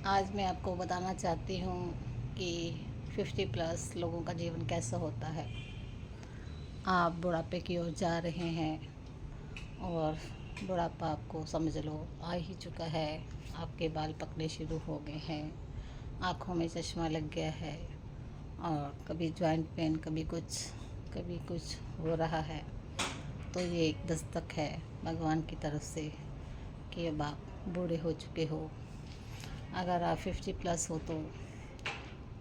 आज मैं आपको बताना चाहती हूँ कि 50 प्लस लोगों का जीवन कैसा होता है। आप बुढ़ापे की ओर जा रहे हैं और बुढ़ापा आपको समझ लो आ ही चुका है। आपके बाल पकने शुरू हो गए हैं, आँखों में चश्मा लग गया है और कभी जॉइंट पेन, कभी कुछ हो रहा है। तो ये एक दस्तक है भगवान की तरफ से कि अब आप बूढ़े हो चुके हो। अगर आप 50 प्लस हो तो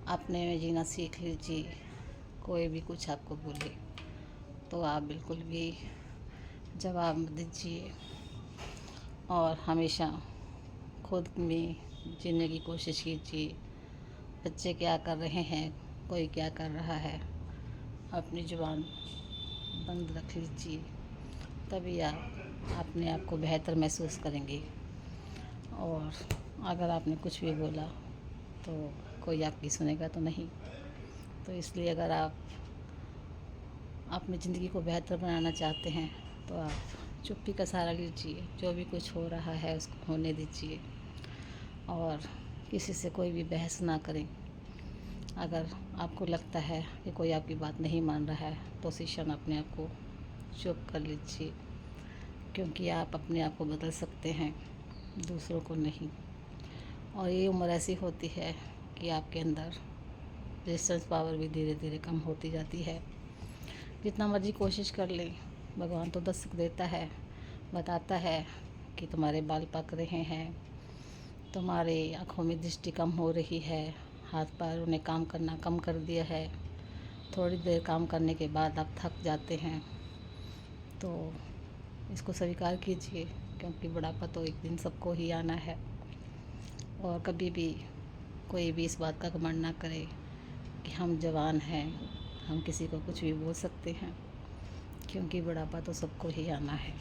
अपने में जीना सीख लीजिए। कोई भी कुछ आपको बोले तो आप बिल्कुल भी जवाब मत दीजिए और हमेशा खुद में जीने की कोशिश कीजिए। बच्चे क्या कर रहे हैं, कोई क्या कर रहा है, अपनी ज़ुबान बंद रख लीजिए, तभी आप अपने आप को बेहतर महसूस करेंगे। और अगर आपने कुछ भी बोला तो कोई आपकी सुनेगा तो नहीं। तो इसलिए अगर आप अपनी ज़िंदगी को बेहतर बनाना चाहते हैं तो आप चुप्पी का सहारा लीजिए। जो भी कुछ हो रहा है उसको होने दीजिए और किसी से कोई भी बहस ना करें। अगर आपको लगता है कि कोई आपकी बात नहीं मान रहा है तो उसी क्षण अपने आप को चुप कर लीजिए, क्योंकि आप अपने आप को बदल सकते हैं, दूसरों को नहीं। और ये उम्र ऐसी होती है कि आपके अंदर रेजिस्टेंस पावर भी धीरे धीरे कम होती जाती है। जितना मर्जी कोशिश कर लें, भगवान तो दस्तक देता है, बताता है कि तुम्हारे बाल पक रहे हैं, तुम्हारे आँखों में दृष्टि कम हो रही है, हाथ पैरों ने काम करना कम कर दिया है, थोड़ी देर काम करने के बाद आप थक जाते हैं। तो इसको स्वीकार कीजिए, क्योंकि बुढ़ापा तो एक दिन सबको ही आना है। और कभी भी कोई भी इस बात का घमंड ना करे कि हम जवान हैं, हम किसी को कुछ भी बोल सकते हैं, क्योंकि बुढ़ापा तो सबको ही आना है।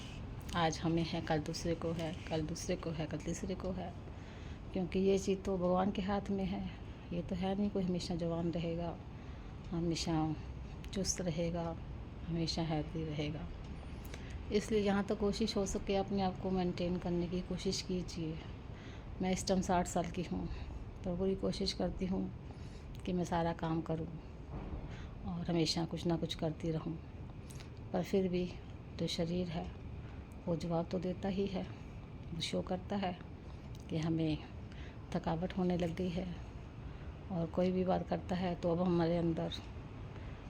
आज हमें है, कल दूसरे को है, कल दूसरे को है, कल तीसरे को है, क्योंकि ये चीज़ तो भगवान के हाथ में है। ये तो है नहीं कोई हमेशा जवान रहेगा, हमेशा चुस्त रहेगा, हमेशा हेल्दी रहेगा। इसलिए जहाँ तक कोशिश हो सके अपने आप को मेंटेन करने की कोशिश कीजिए। मैं इस टाइम 60 साल की हूँ, तो पूरी कोशिश करती हूँ कि मैं सारा काम करूँ और हमेशा कुछ ना कुछ करती रहूँ। पर फिर भी जो शरीर है वो जवाब तो देता ही है, वो शो करता है कि हमें थकावट होने लग गई है। और कोई भी बात करता है तो अब हमारे अंदर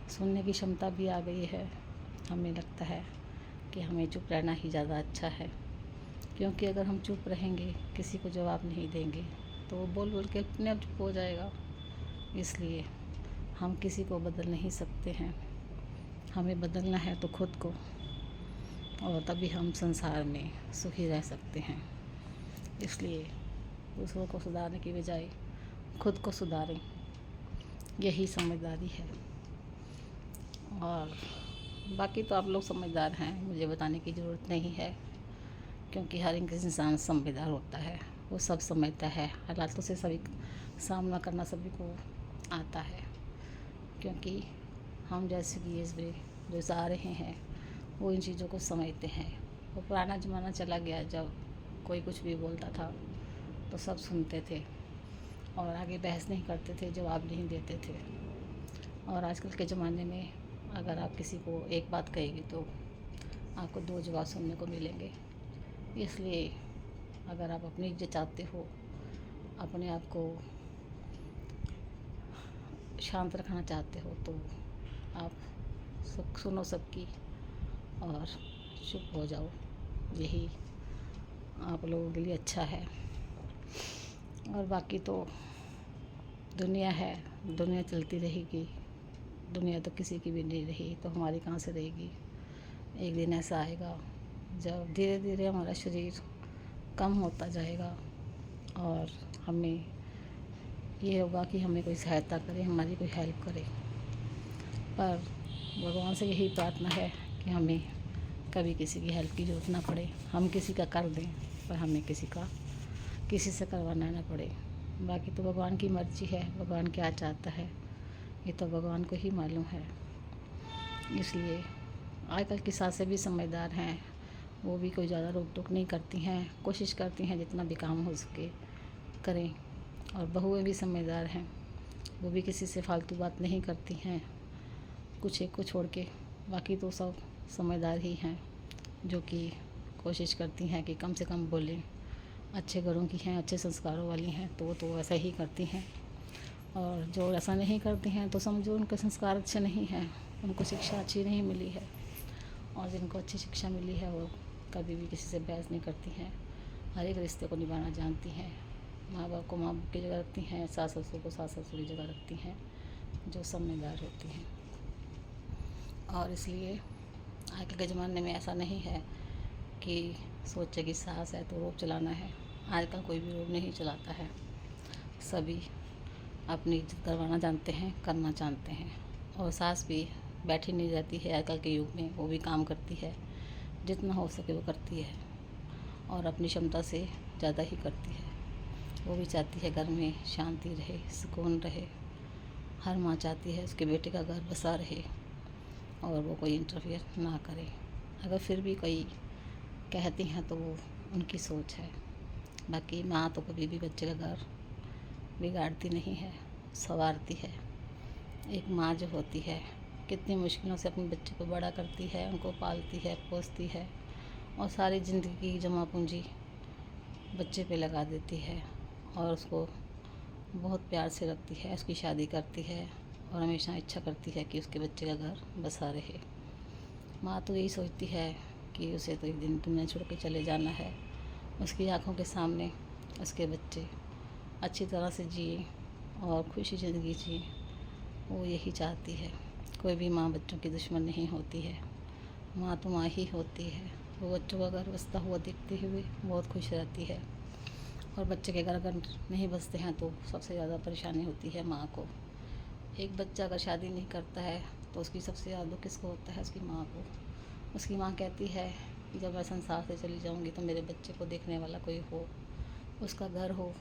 सुनने की क्षमता भी आ गई है। हमें लगता है कि हमें चुप रहना ही ज़्यादा अच्छा है, क्योंकि अगर हम चुप रहेंगे, किसी को जवाब नहीं देंगे, तो वो बोल बोल के अपने आप चुप हो जाएगा। इसलिए हम किसी को बदल नहीं सकते हैं, हमें बदलना है तो खुद को, और तभी हम संसार में सुखी रह सकते हैं। इसलिए दूसरों को सुधारने की बजाय खुद को सुधारें, यही समझदारी है। और बाकी तो आप लोग समझदार हैं, मुझे बताने की ज़रूरत नहीं है, क्योंकि हर एक इंसान समझदार होता है, वो सब समझता है। हालातों से सभी सामना करना सभी को आता है, क्योंकि हम जैसे कि एज में जो जा रहे हैं वो इन चीज़ों को समझते हैं। वो पुराना ज़माना चला गया जब कोई कुछ भी बोलता था तो सब सुनते थे और आगे बहस नहीं करते थे, जवाब नहीं देते थे। और आजकल के ज़माने में अगर आप किसी को एक बात कहेंगे तो आपको दो जवाब सुनने को मिलेंगे। इसलिए अगर आप अपनी इज्जत चाहते हो, अपने आप को शांत रखना चाहते हो, तो आप सब सुनो सबकी और चुप हो जाओ, यही आप लोगों के लिए अच्छा है। और बाकी तो दुनिया है, दुनिया चलती रहेगी। दुनिया तो किसी की भी नहीं रही तो हमारी कहाँ से रहेगी। एक दिन ऐसा आएगा जब धीरे धीरे हमारा शरीर कम होता जाएगा और हमें ये होगा कि हमें कोई सहायता करे, हमारी कोई हेल्प करे। पर भगवान से यही प्रार्थना है कि हमें कभी किसी की हेल्प की ज़रूरत ना पड़े। हम किसी का कर दें पर हमें किसी से करवाना ना पड़े। बाकी तो भगवान की मर्ज़ी है, भगवान क्या चाहता है ये तो भगवान को ही मालूम है। इसलिए आजकल की सासें भी समझदार हैं, वो भी कोई ज़्यादा रोक टोक नहीं करती हैं, कोशिश करती हैं जितना भी काम हो सके करें। और बहुएं भी समझदार हैं, वो भी किसी से फालतू बात नहीं करती हैं, कुछ एक को छोड़ के। बाकी तो सब समझदार ही हैं, जो कि कोशिश करती हैं कि कम से कम बोलें। अच्छे घरों की हैं, अच्छे संस्कारों वाली हैं, तो वो तो वैसा ही करती हैं। और जो ऐसा नहीं करती हैं तो समझो उनके संस्कार अच्छे नहीं हैं, उनको शिक्षा अच्छी नहीं मिली है। और जिनको अच्छी शिक्षा मिली है वो कभी भी किसी से बहस नहीं करती हैं, हर एक रिश्ते को निभाना जानती हैं। माँ बाप को माँ बाप की जगह रखती हैं, सास ससुर को सास ससुर की जगह रखती हैं, जो समझदार होती हैं। और इसलिए आजकल के ज़माने में ऐसा नहीं है कि सोचे कि सास है तो रोब चलाना है। आजकल कोई भी रोब नहीं चलाता है, सभी अपनी इज्जत करवाना जानते हैं, करना जानते हैं। और सास भी बैठी नहीं रहती है आजकल के युग में, वो भी काम करती है, जितना हो सके वो करती है, और अपनी क्षमता से ज़्यादा ही करती है। वो भी चाहती है घर में शांति रहे, सुकून रहे। हर माँ चाहती है उसके बेटे का घर बसा रहे और वो कोई इंटरफेयर ना करे। अगर फिर भी कोई कहती हैं तो वो उनकी सोच है। बाकी माँ तो कभी भी बच्चे का घर बिगाड़ती नहीं है, संवारती है। एक माँ जो होती है कितनी मुश्किलों से अपने बच्चे को बड़ा करती है, उनको पालती है, पोसती है, और सारी ज़िंदगी की जमा पूंजी बच्चे पे लगा देती है, और उसको बहुत प्यार से रखती है, उसकी शादी करती है, और हमेशा इच्छा करती है कि उसके बच्चे का घर बसा रहे। माँ तो यही सोचती है कि उसे तो एक दिन दुनिया छोड़ के चले जाना है, उसकी आंखों के सामने उसके बच्चे अच्छी तरह से जिए और खुशी ज़िंदगी जिए, वो यही चाहती है। कोई भी माँ बच्चों की दुश्मन नहीं होती है, माँ तो माँ ही होती है। वो बच्चों का घर बसता हुआ देखते हुए बहुत खुश रहती है, और बच्चे के घर अगर नहीं बसते हैं तो सबसे ज़्यादा परेशानी होती है माँ को। एक बच्चा अगर शादी नहीं करता है तो उसकी सबसे ज़्यादा दुख किसको होता है? उसकी माँ को। उसकी माँ कहती है कि जब मैं संसार से चली जाऊँगी तो मेरे बच्चे को देखने वाला कोई हो, उसका घर हो,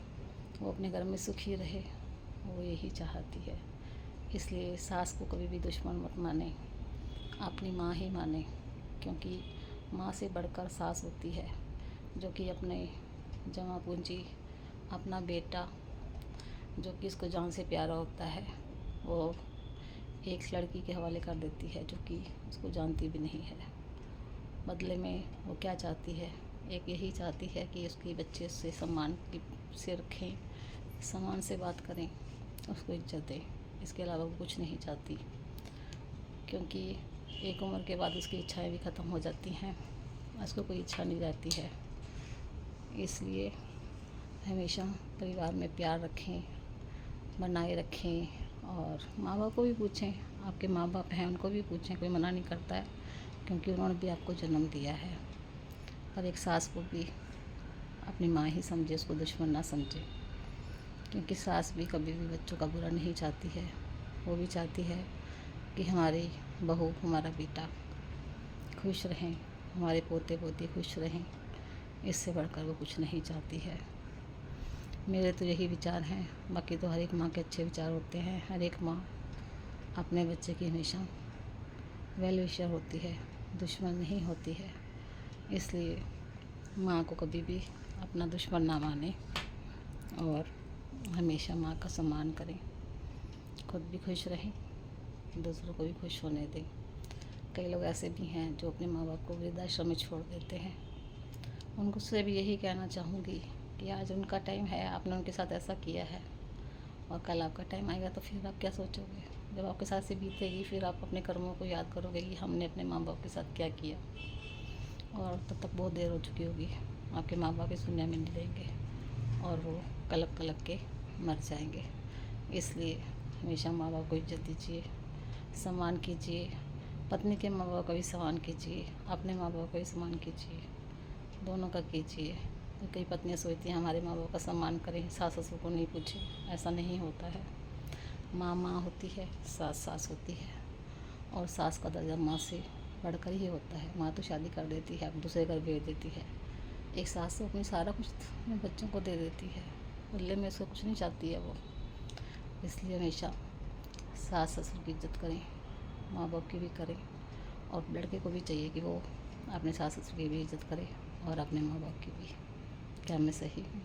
वो अपने घर में सुखी रहे, वो यही चाहती है। इसलिए सास को कभी भी दुश्मन मत माने, अपनी माँ ही माने, क्योंकि माँ से बढ़कर सास होती है, जो कि अपने जमा पूंजी, अपना बेटा जो कि इसको जान से प्यारा होता है, वो एक लड़की के हवाले कर देती है, जो कि उसको जानती भी नहीं है। बदले में वो क्या चाहती है? एक यही चाहती है कि उसके बच्चे उससे सम्मान से रखें, सम्मान से बात करें, उसको इज्जत दें। इसके अलावा वो कुछ नहीं चाहती, क्योंकि एक उम्र के बाद उसकी इच्छाएं भी ख़त्म हो जाती हैं, उसको कोई इच्छा नहीं रहती है। इसलिए हमेशा परिवार में प्यार रखें, बनाए रखें, और माँ बाप को भी पूछें, आपके माँ बाप हैं उनको भी पूछें, कोई मना नहीं करता है, क्योंकि उन्होंने भी आपको जन्म दिया है। पर एक सास को भी अपनी माँ ही समझे, उसको दुश्मन ना समझे, क्योंकि सास भी कभी भी बच्चों का बुरा नहीं चाहती है। वो भी चाहती है कि हमारी बहू, हमारा बेटा खुश रहें, हमारे पोते पोती खुश रहें, इससे बढ़कर वो कुछ नहीं चाहती है। मेरे तो यही विचार हैं। बाकी तो हर एक माँ के अच्छे विचार होते हैं। हर एक माँ अपने बच्चे की हमेशा वेल विशर होती है, दुश्मन नहीं होती है। इसलिए माँ को कभी भी अपना दुश्मन ना माने, और हमेशा माँ का सम्मान करें, खुद भी खुश रहें, दूसरों को भी खुश होने दें। कई लोग ऐसे भी हैं जो अपने माँ बाप को वृद्धाश्रम में छोड़ देते हैं। उनको से भी यही कहना चाहूँगी कि आज उनका टाइम है, आपने उनके साथ ऐसा किया है, और कल आपका टाइम आएगा तो फिर आप क्या सोचोगे? जब आपके साथ से बीतेगी, फिर आप अपने कर्मों को याद करोगे कि हमने अपने माँ बाप के साथ क्या किया, और तब तक बहुत देर हो चुकी होगी। आपके माँ बाप इस दुनिया में नहीं रहेंगे, और वो कलप कलप के मर जाएंगे। इसलिए हमेशा माँ बाप को इज्जत दीजिए, सम्मान कीजिए, पत्नी के माँ बाप का भी सम्मान कीजिए, अपने माँ बाप का भी सम्मान कीजिए, दोनों का कीजिए। तो कई पत्नियाँ सोचती हैं हमारे माँ बाप का सम्मान करें, सास ससुर को नहीं पूछें, ऐसा नहीं होता है। माँ माँ होती है, सास सास होती है, और सास का दर्जा माँ से बढ़कर ही होता है। माँ तो शादी कर देती है, अब दूसरे घर भेज देती है। एक सास तो अपनी सारा कुछ अपने बच्चों को दे देती है, बदले में उसको कुछ नहीं चाहती है वो। इसलिए हमेशा सास ससुर की इज्जत करें, माँ बाप की भी करें, और लड़के को भी चाहिए कि वो अपने सास ससुर की भी इज्जत करे और अपने माँ बाप की भी। क्या मैं सही हूँ?